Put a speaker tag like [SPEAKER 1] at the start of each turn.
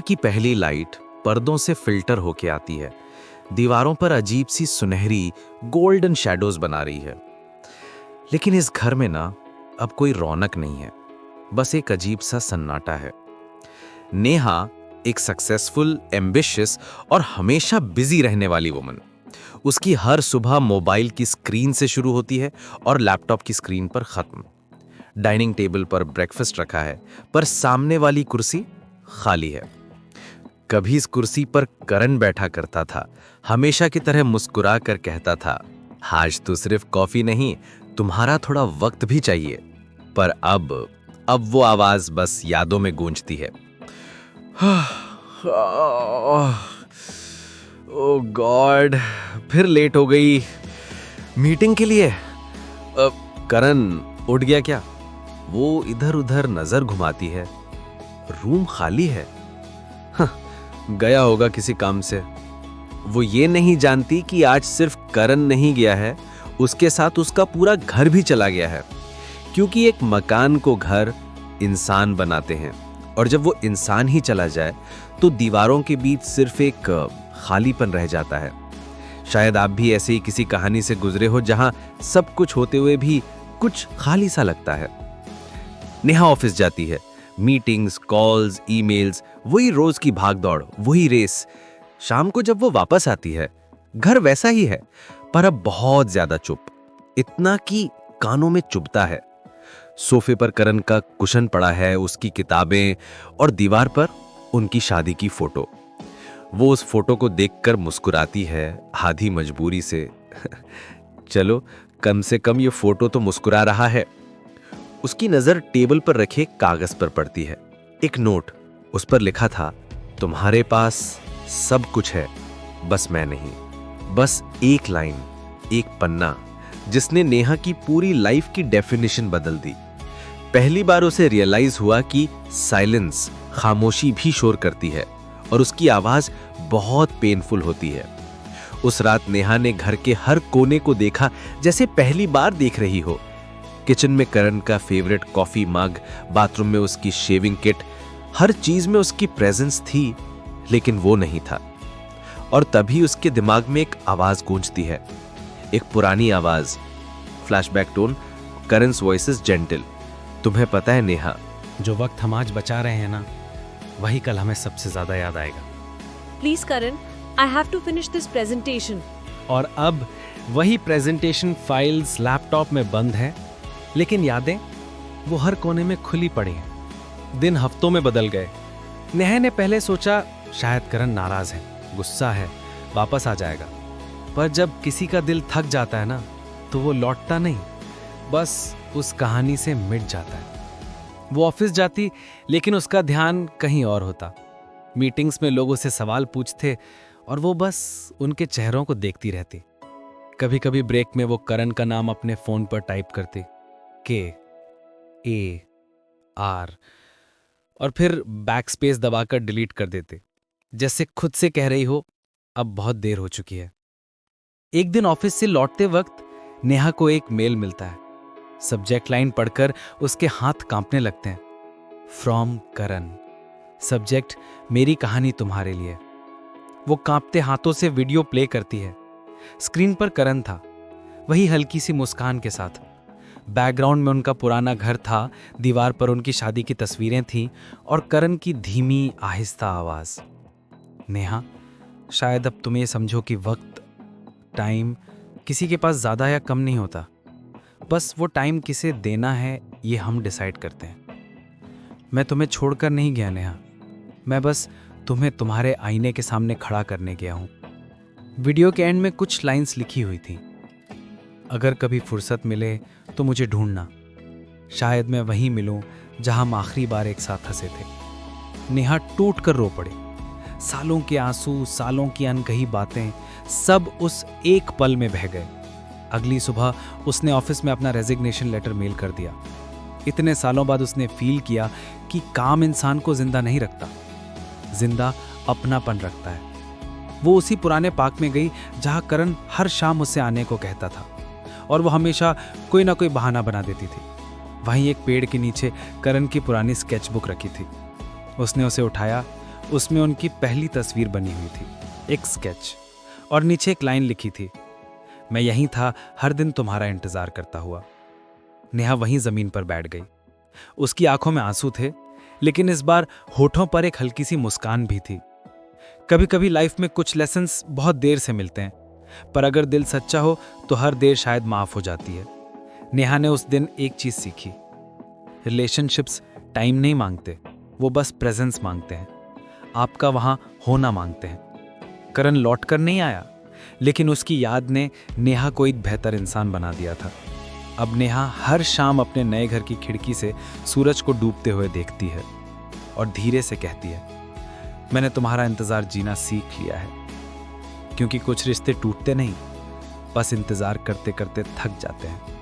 [SPEAKER 1] की पहली लाइट पर्दों से फिल्टर होके आती है, दीवारों पर अजीब सी सुनहरी गोल्डन शैडोज बना रही है। लेकिन इस घर में ना अब कोई रौनक नहीं है, बस एक अजीब सा सन्नाटा है। नेहा एक सक्सेसफुल, एम्बिशियस और हमेशा बिजी रहने वाली वुमन। उसकी हर सुबह मोबाइल की स्क्रीन से शुरू होती है और लैपटॉप की स्क्रीन पर खत्म। डाइनिंग टेबल पर ब्रेकफास्ट रखा है, पर सामने वाली कुर्सी खाली है। कभी इस कुर्सी पर करण बैठा करता था, हमेशा की तरह मुस्कुरा कर कहता था, आज तो सिर्फ कॉफी नहीं, तुम्हारा थोड़ा वक्त भी चाहिए। पर अब वो आवाज बस यादों में गूंजती है। ओह गॉड, फिर लेट हो गई मीटिंग के लिए। करण उठ गया क्या? वो इधर उधर नजर घुमाती है, रूम खाली है। गया होगा किसी काम से। वो ये नहीं जानती कि आज सिर्फ करण नहीं गया है, उसके साथ उसका पूरा घर भी चला गया है। क्योंकि एक मकान को घर इंसान बनाते हैं, और जब वो इंसान ही चला जाए तो दीवारों के बीच सिर्फ एक खालीपन रह जाता है। शायद आप भी ऐसे ही किसी कहानी से गुजरे हो जहां सब कुछ होते हुए भी कुछ खाली सा लगता है। नेहा ऑफिस जाती है, मीटिंग्स, कॉल्स, ईमेल्स, वही रोज की भागदौड़, वही रेस। शाम को जब वो वापस आती है, घर वैसा ही है, पर अब बहुत ज्यादा चुप, इतना कि कानों में चुभता है। सोफे पर करण का कुशन पड़ा है, उसकी किताबें, और दीवार पर उनकी शादी की फोटो। वो उस फोटो को देखकर मुस्कुराती है, आधी मजबूरी से। चलो, कम से कम ये फोटो तो मुस्कुरा रहा है। उसकी नजर टेबल पर रखे कागज पर पड़ती है। एक नोट, उस पर लिखा था, तुम्हारे पास सब कुछ है, बस मैं नहीं। बस एक लाइन, एक पन्ना, जिसने नेहा की पूरी लाइफ की डेफिनेशन बदल दी। पहली बार उसे रियलाइज हुआ कि साइलेंस, खामोशी भी शोर करती है, और उसकी आवाज बहुत पेनफुल होती है। उस रात नेहा ने घर के हर कोने को देखा जैसे पहली बार देख रही हो। किचन में करण का फेवरेट कॉफी मग, बाथरूम में उसकी शेविंग किट, हर चीज में उसकी प्रेजेंस थी, लेकिन वो नहीं था। और तभी उसके दिमाग में एक आवाज गूंजती है, एक पुरानी आवाज, flashback tone, Karan's voice is gentle. तुम्हें पता है नेहा,
[SPEAKER 2] जो वक्त हम आज बचा रहे हैं ना, वही कल हमें सबसे ज्यादा याद आएगा।
[SPEAKER 3] Please Karan, I have to finish this presentation.
[SPEAKER 2] और अब वही प्रेजेंटेशन फाइल्स लैपटॉप में बंद है, लेकिन यादें वो हर कोने में खुली पड़ी हैं। दिन हफ्तों में बदल गए। नेहा ने पहले सोचा शायद करण नाराज है, गुस्सा है, वापस आ जाएगा। पर जब किसी का दिल थक जाता है ना, तो वो लौटता नहीं, बस उस कहानी से मिट जाता है। वो ऑफिस जाती, लेकिन उसका ध्यान कहीं और होता। मीटिंग्स में लोग उससे सवाल पूछते और वो बस उनके चेहरों को देखती रहती। कभी कभी ब्रेक में वो करण का नाम अपने फोन पर टाइप करती, KAR, और फिर बैक स्पेस दबाकर डिलीट कर देते, जैसे खुद से कह रही हो अब बहुत देर हो चुकी है। एक दिन ऑफिस से लौटते वक्त नेहा को एक मेल मिलता है। सब्जेक्ट लाइन पढ़कर उसके हाथ कांपने लगते हैं। फ्रॉम करण, सब्जेक्ट मेरी कहानी तुम्हारे लिए। वो कांपते हाथों से वीडियो प्ले करती है। स्क्रीन पर करण था, वही हल्की सी मुस्कान के साथ। बैकग्राउंड में उनका पुराना घर था, दीवार पर उनकी शादी की तस्वीरें थीं, और करण की धीमी आहिस्ता आवाज, नेहा, शायद अब तुम ये समझो कि वक्त, टाइम किसी के पास ज्यादा या कम नहीं होता। बस वो टाइम किसे देना है ये हम डिसाइड करते हैं। मैं तुम्हें छोड़कर नहीं गया नेहा, मैं बस तुम्हें तुम्हारे आईने के सामने खड़ा करने गया हूं। वीडियो के एंड में कुछ लाइंस लिखी हुई थी, अगर कभी फुर्सत मिले तो मुझे ढूंढना, शायद मैं वहीं मिलूं जहां हम आखिरी बार एक साथ हंसे थे। नेहा टूट कर रो पड़ी। सालों के आंसू, सालों की अनकही बातें, सब उस एक पल में बह गए। अगली सुबह उसने ऑफिस में अपना रेजिग्नेशन लेटर मेल कर दिया। इतने सालों बाद उसने फील किया कि काम इंसान को जिंदा नहीं रखता, जिंदा अपनापन रखता है। वो उसी पुराने पार्क में गई जहां करण हर शाम उससे आने को कहता था, और वो हमेशा कोई ना कोई बहाना बना देती थी। वहीं एक पेड़ के नीचे करण की पुरानी स्केचबुक रखी थी। उसने उसे उठाया, उसमें उनकी पहली तस्वीर बनी हुई थी, एक स्केच, और नीचे एक लाइन लिखी थी, मैं यहीं था हर दिन तुम्हारा इंतजार करता हुआ। नेहा वहीं जमीन पर बैठ गई। उसकी आंखों में आंसू थे, लेकिन इस बार होठों पर एक हल्की सी मुस्कान भी थी। कभी कभी लाइफ में कुछ लेसन्स बहुत देर से मिलते हैं, पर अगर दिल सच्चा हो तो हर देर शायद माफ हो जाती है। नेहा ने उस दिन एक चीज सीखी, रिलेशनशिप्स टाइम नहीं मांगते, वो बस प्रेजेंस मांगते हैं, आपका वहां होना मांगते हैं। करण लौट कर नहीं आया, लेकिन उसकी याद ने नेहा को एक बेहतर इंसान बना दिया था। अब नेहा हर शाम अपने नए घर की खिड़की से सूरज को डूबते हुए देखती है और धीरे से कहती है, मैंने तुम्हारा इंतजार जीना सीख लिया है। क्योंकि कुछ रिश्ते टूटते नहीं, बस इंतजार करते करते थक जाते हैं।